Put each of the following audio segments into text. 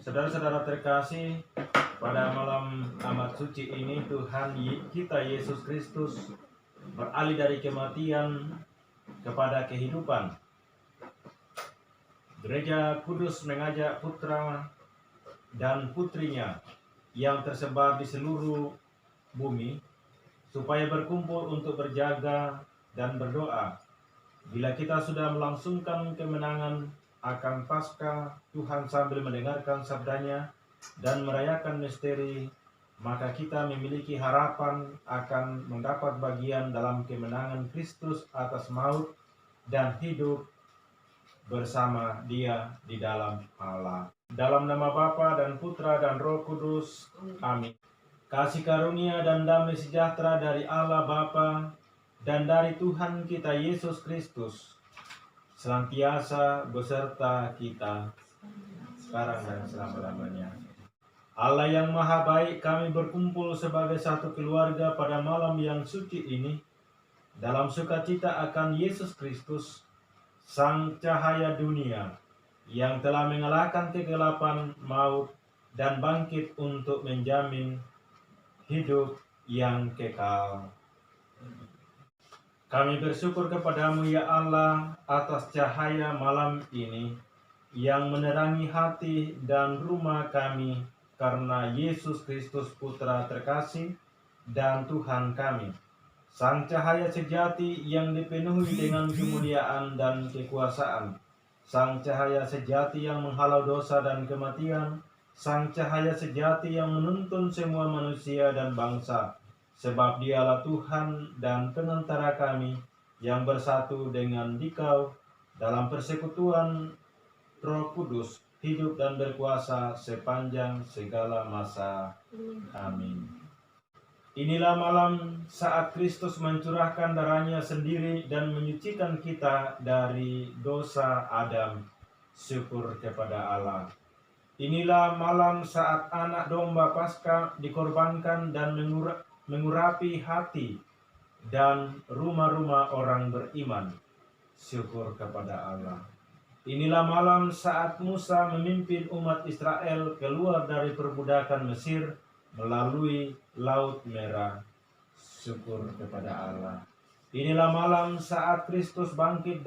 Saudara-saudara terkasih, pada malam amat suci ini Tuhan kita Yesus Kristus beralih dari kematian kepada kehidupan. Gereja Kudus mengajak putra dan putrinya yang tersebar di seluruh bumi supaya berkumpul untuk berjaga dan berdoa. Bila kita sudah melangsungkan kemenangan akan Paskah Tuhan sambil mendengarkan sabdanya dan merayakan misteri, maka kita memiliki harapan akan mendapat bagian dalam kemenangan Kristus atas maut dan hidup bersama Dia di dalam Allah. Dalam nama Bapa dan Putra dan Roh Kudus. Amin. Kasih karunia dan damai sejahtera dari Allah Bapa dan dari Tuhan kita Yesus Kristus senantiasa beserta kita sekarang dan selama-lamanya. Allah yang Maha Baik, kami berkumpul sebagai satu keluarga pada malam yang suci ini dalam sukacita akan Yesus Kristus, Sang Cahaya dunia yang telah mengalahkan kegelapan maut dan bangkit untuk menjamin hidup yang kekal. Kami bersyukur kepadamu ya Allah atas cahaya malam ini yang menerangi hati dan rumah kami karena Yesus Kristus Putra terkasih dan Tuhan kami. Sang cahaya sejati yang dipenuhi dengan kemuliaan dan kekuasaan. Sang cahaya sejati yang menghalau dosa dan kematian. Sang cahaya sejati yang menuntun semua manusia dan bangsa. Sebab Dialah Tuhan dan pengantara kami yang bersatu dengan Dikau dalam persekutuan Roh Kudus, hidup dan berkuasa sepanjang segala masa. Amin. Inilah malam saat Kristus mencurahkan darahnya sendiri dan menyucikan kita dari dosa Adam. Syukur kepada Allah. Inilah malam saat anak domba Paskah dikorbankan dan mengurapi hati dan rumah-rumah orang beriman. Syukur kepada Allah. Inilah malam saat Musa memimpin umat Israel keluar dari perbudakan Mesir melalui Laut Merah. Syukur kepada Allah. Inilah malam saat Kristus bangkit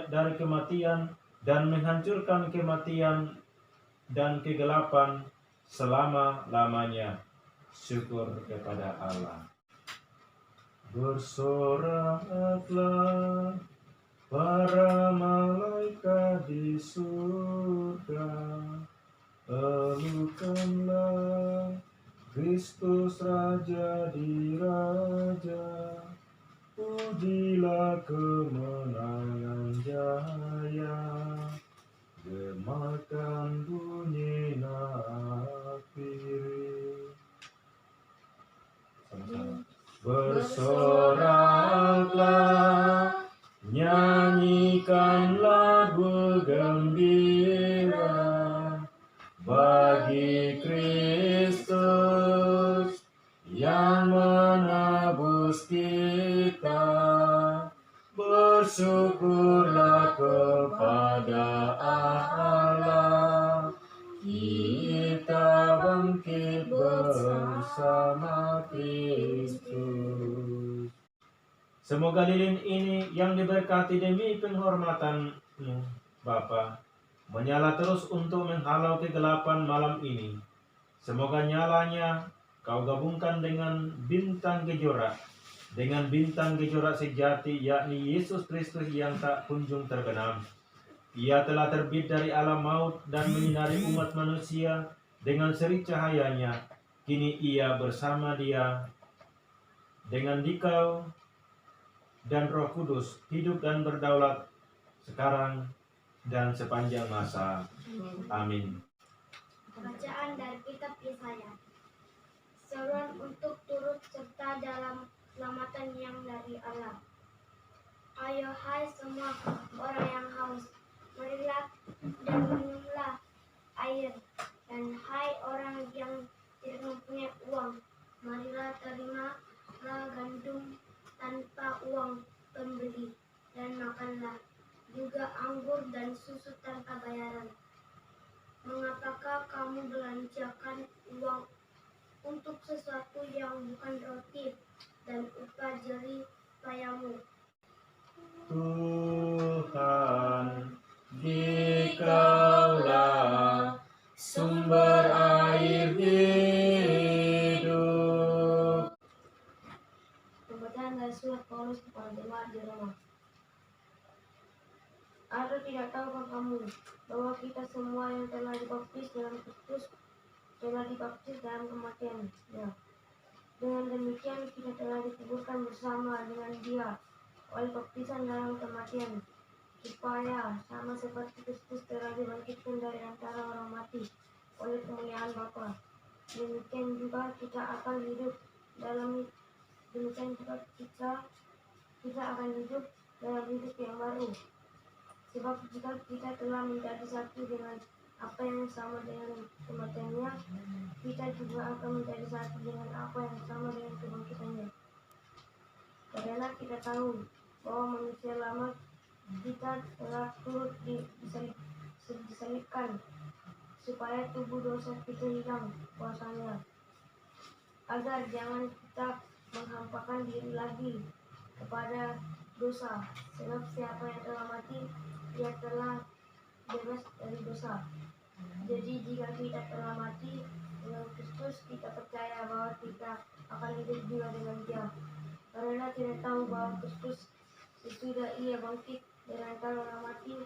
dari kematian dan menghancurkan kematian dan kegelapan selama-lamanya. Syukur kepada Allah. Bersoraklah para malaikat di surga, elukanlah Kristus Raja di Raja, pujilah kemenangan jaya, gemakan bunyi nafiri. Sama-sama. Bersoraklah, nyanyikan lagu gembira bagi Kristus yang menebus kita. Bersyukurlah kepada Allah, kita bangkit bersama Kristus. Semoga lilin ini yang diberkati demi penghormatan-Mu, Bapa, menyala terus untuk menghalau kegelapan malam ini. Semoga nyalanya Kau gabungkan dengan bintang kejora sejati, yakni Yesus Kristus yang tak kunjung terbenam. Ia telah terbit dari alam maut dan menyinari umat manusia dengan seri cahayanya. Kini ia bersama Dia dengan Dikau dan Roh Kudus hidup dan berdaulat sekarang dan sepanjang masa. Amin. Bacaan dari kitab Yesaya. Seruan untuk turut serta dalam keselamatan yang dari Allah. Ayo hai semua orang yang haus, marilah dan minumlah air. Dan hai orang yang tidak mempunyai uang, marilah terimalah gandum tanpa uang pembeli, dan makanlah juga anggur dan susu tanpa bayaran. Mengapakah kamu belanjakan uang untuk sesuatu yang bukan roti dan upah jerih payamu? Tuhan, Dikaulah sumber air hidup. Pembacaan dari surat Paulus kepada jemaat di Roma. Atau tidak tahukah kamu bahwa kita semua yang telah dibaptis dalam Kristus telah dibaptis dalam kematian-Nya? Dengan demikian kita telah dikuburkan bersama dengan Dia oleh baptisan dalam kematian, supaya sama seperti Kristus telah dibangkitkan dari antara orang mati oleh kemuliaan Bapa, demikian juga kita akan hidup dalam hidup yang baru. Sebab jika kita telah menjadi satu dengan apa yang sama dengan kematiannya, kita juga akan menjadi satu dengan apa yang sama dengan kebangkitannya. Karena kita tahu bahwa manusia lama kita telah turut disalibkan, supaya tubuh dosa kita hilang kuasanya, agar jangan kita menghampakan diri lagi kepada dosa. Sebab siapa yang telah mati, ia telah bebas dari dosa. Jadi jika kita telah mati dengan Kristus, kita percaya bahwa kita akan hidup juga dengan Dia. Karena kita tahu bahwa Kristus sesudah Ia bangkit dari antara orang mati,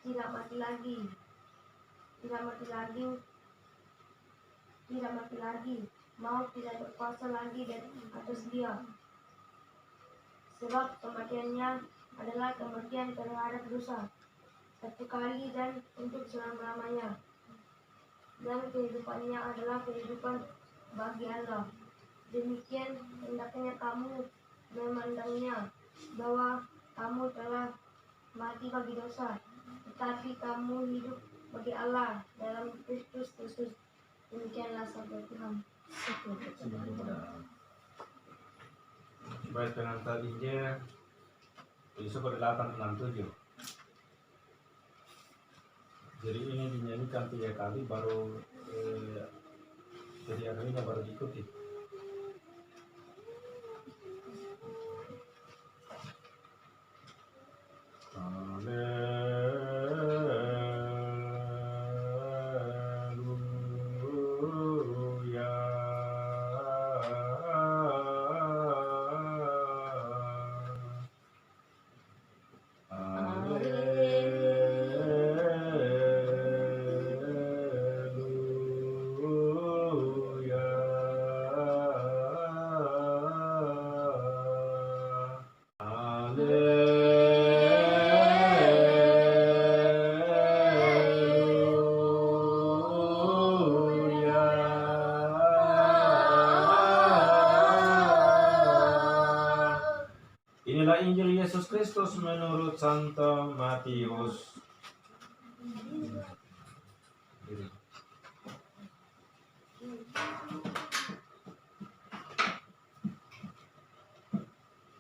tidak mati lagi, maut tidak berkuasa lagi atas Dia. Sebab kematiannya adalah kematian terhadap dosa, satu kali dan untuk selama-lamanya. Dan kehidupannya adalah kehidupan bagi Allah. Demikian hendaknya kamu memandangnya, bahwa kamu telah mati bagi dosa, tetapi kamu hidup bagi Allah dalam Kristus Yesus. Demikianlah sabda Tuhan. Baik, dengan tadinya Yusuf 8:67. Jadi ini dinyanyikan 3 kali baru jadi artinya baru diikuti. Inilah Injil Yesus Kristus menurut Santo Matius.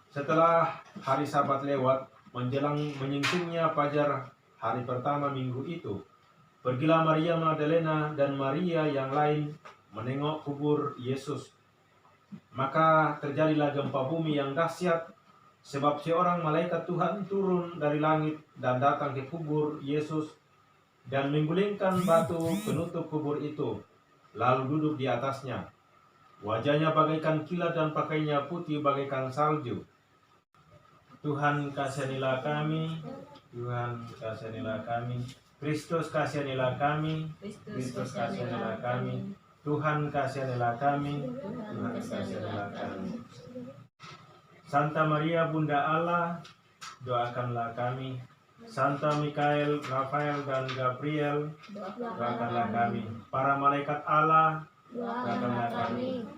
Setelah hari Sabat lewat, menjelang menyingsingnya fajar hari pertama minggu itu, pergilah Maria Magdalena dan Maria yang lain menengok kubur Yesus. Maka terjadilah gempa bumi yang dahsyat, sebab seorang malaikat Tuhan turun dari langit dan datang ke kubur Yesus dan menggulingkan batu penutup kubur itu, lalu duduk di atasnya. Wajahnya bagaikan kilat dan pakaiannya putih bagaikan salju. Tuhan kasihanilah kami, Tuhan kasihanilah kami, Kristus kasihanilah kami, Kristus kasihanilah kami, Tuhan kasihanilah kami, Tuhan kasihanilah kami. Santa Maria Bunda Allah, doakanlah kami. Santa Mikael, Rafael, dan Gabriel, doakanlah kami. Para malaikat Allah, doakanlah kami.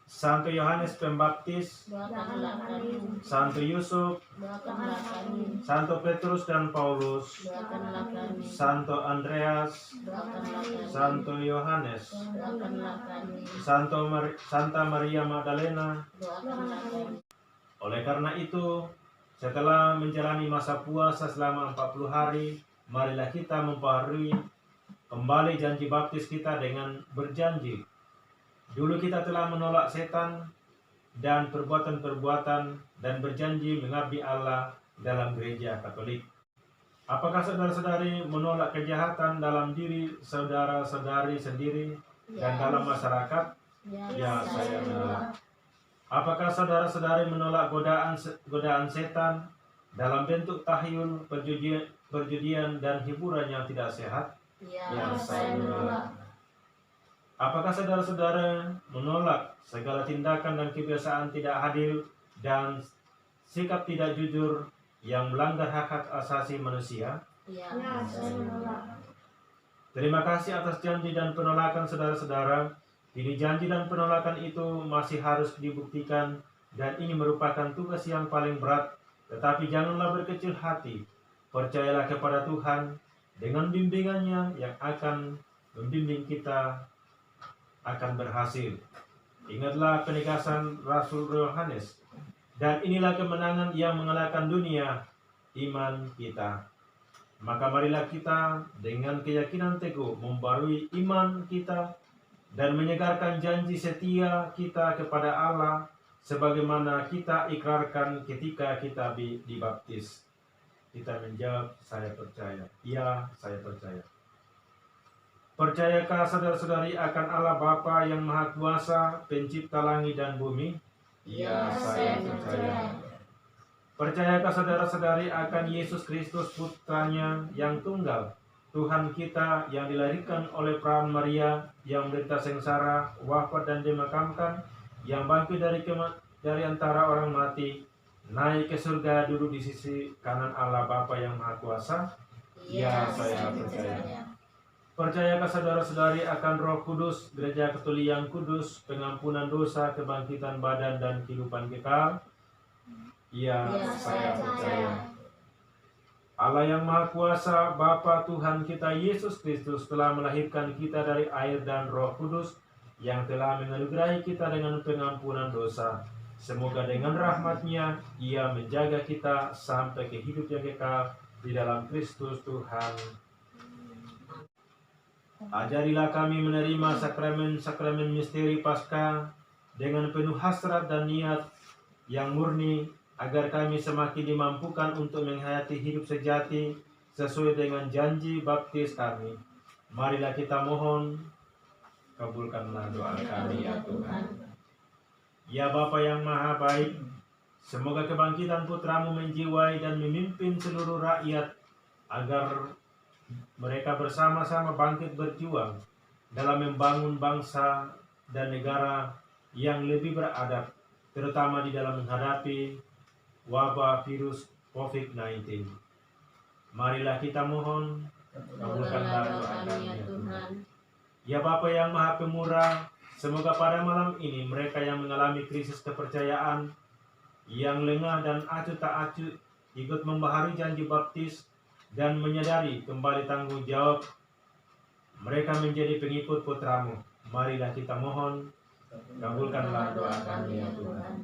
Santo Yohanes Pembaptis, Doakanlah kami. Santo Yusuf, Doakanlah kami. Santo Petrus dan Paulus, Doakanlah kami. Santo Andreas, Doakanlah kami. Santo Yohanes, Doakanlah kami. Santa Maria Magdalena. Doakanlah kami. Oleh karena itu, setelah menjalani masa puasa selama 40 hari, marilah kita membaharui kembali janji baptis kita dengan berjanji. Dulu kita telah menolak setan dan perbuatan-perbuatan dan berjanji mengabdi Allah dalam gereja Katolik. Apakah saudara-saudari menolak kejahatan dalam diri saudara-saudari sendiri dan dalam masyarakat? Ya, saya menolak. Apakah saudara-saudari menolak godaan setan dalam bentuk tahyul, perjudian dan hiburan yang tidak sehat? Ya, saya menolak. Apakah saudara-saudara menolak segala tindakan dan kebiasaan tidak adil dan sikap tidak jujur yang melanggar hak-hak asasi manusia? Ya, saya menolak. Terima kasih atas janji dan penolakan saudara-saudara. Kini janji dan penolakan itu masih harus dibuktikan dan ini merupakan tugas yang paling berat. Tetapi janganlah berkecil hati. Percayalah kepada Tuhan dengan bimbingannya yang akan membimbing kita akan berhasil. Ingatlah penegasan Rasul Yohanes. Dan inilah kemenangan yang mengalahkan dunia, iman kita. Maka marilah kita dengan keyakinan teguh membarui iman kita dan menyegarkan janji setia kita kepada Allah sebagaimana kita ikrarkan ketika kita dibaptis. Kita menjawab, saya percaya. Ya, saya percaya. Percayakah saudara-saudari akan Allah Bapa yang Maha Kuasa, pencipta langit dan bumi? Ya, saya percaya. Percayakah saudara-saudari akan Yesus Kristus putranya yang tunggal, Tuhan kita yang dilahirkan oleh perawan Maria, yang menderita sengsara, wafat dan dimakamkan, yang bangkit dari antara orang mati, naik ke surga, duduk di sisi kanan Allah Bapa yang Maha Kuasa? Ya, saya percaya. Percayakah saudara-saudari akan Roh Kudus, Gereja Katolik yang kudus, pengampunan dosa, kebangkitan badan dan kehidupan kekal? Ya, saya percaya. Allah yang Maha Kuasa, Bapa Tuhan kita Yesus Kristus telah melahirkan kita dari air dan Roh Kudus yang telah menganugerahi kita dengan pengampunan dosa. Semoga dengan rahmat-Nya Ia menjaga kita sampai ke hidup yang kekal di dalam Kristus Tuhan. Ajarilah kami menerima sakramen-sakramen misteri Paskah dengan penuh hasrat dan niat yang murni, agar kami semakin dimampukan untuk menghayati hidup sejati sesuai dengan janji baptis kami. Marilah kita mohon, kabulkanlah doa kami ya Tuhan. Ya Bapa yang Maha Baik, semoga kebangkitan Putramu menjiwai dan memimpin seluruh rakyat agar mereka bersama-sama bangkit berjuang dalam membangun bangsa dan negara yang lebih beradab, terutama di dalam menghadapi wabah virus COVID-19. Marilah kita mohon, kabulkanlah doa kami ya Tuhan. Ya Bapa yang Maha Pemurah, semoga pada malam ini mereka yang mengalami krisis kepercayaan, yang lengah dan acuh tak acuh, ikut membaharui janji baptis dan menyadari kembali tanggung jawab mereka menjadi pengikut Putramu. Marilah kita mohon, kabulkanlah doa kami ya Tuhan.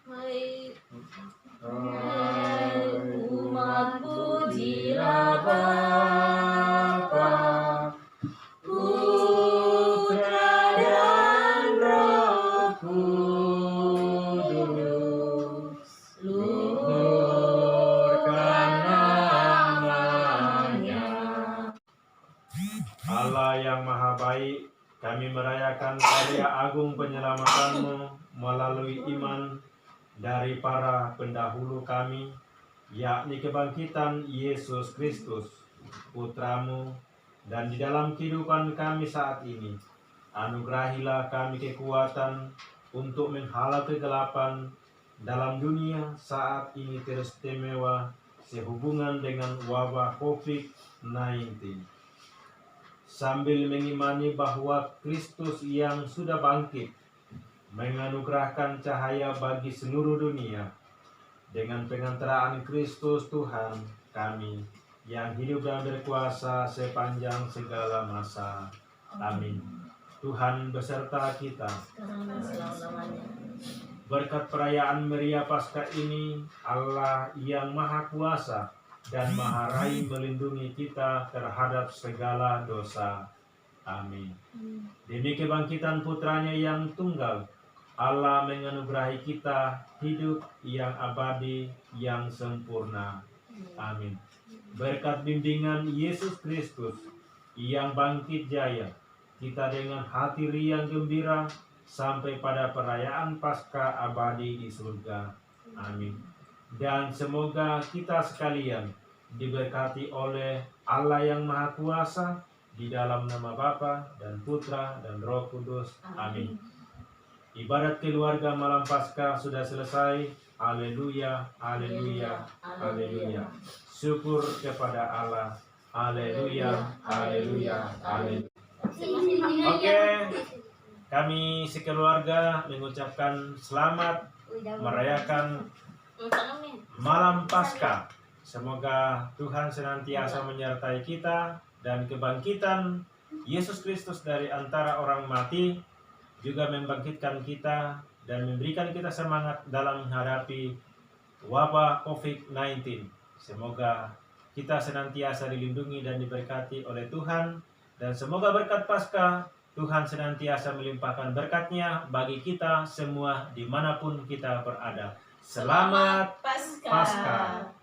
Hai umat, pujilah Bapa, Putra dan Roh Kudus, luhurkan namanya. Allah yang Maha Baik, kami merayakan karya agung penyelamatanmu melalui iman dari para pendahulu kami, yakni kebangkitan Yesus Kristus, Putramu, dan di dalam kehidupan kami saat ini, anugerahilah kami kekuatan untuk menghalau kegelapan dalam dunia saat ini teristimewa sehubungan dengan wabah COVID-19. Sambil mengimani bahwa Kristus yang sudah bangkit menganugerahkan cahaya bagi seluruh dunia, dengan pengantaraan Kristus Tuhan kami, yang hidup dan berkuasa sepanjang segala masa. Amin. Tuhan beserta kita. Berkat perayaan Meriah Paskah ini, Allah yang Maha Kuasa dan Maha Rai melindungi kita terhadap segala dosa. Amin. Demi kebangkitan putranya yang tunggal, Allah menganugerahi kita hidup yang abadi yang sempurna. Amin. Berkat bimbingan Yesus Kristus yang bangkit jaya, kita dengan hati riang gembira sampai pada perayaan Paskah abadi di surga. Amin. Dan semoga kita sekalian diberkati oleh Allah yang Maha Kuasa, di dalam nama Bapa dan Putra dan Roh Kudus. Amin. Ibadat keluarga malam Paskah sudah selesai. Haleluya, haleluya, haleluya. Syukur kepada Allah. Haleluya, haleluya, haleluya. Oke, kami sekeluarga mengucapkan selamat merayakan malam Paskah. Semoga Tuhan senantiasa menyertai kita dan kebangkitan Yesus Kristus dari antara orang mati juga membangkitkan kita dan memberikan kita semangat dalam menghadapi wabah COVID-19. Semoga kita senantiasa dilindungi dan diberkati oleh Tuhan, dan semoga berkat Paskah Tuhan senantiasa melimpahkan berkat-Nya bagi kita semua dimanapun kita berada. Selamat Paskah.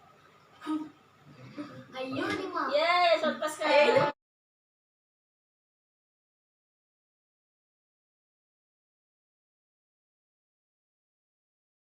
Ayo nih, Ma. Yeay, selamat Paskah.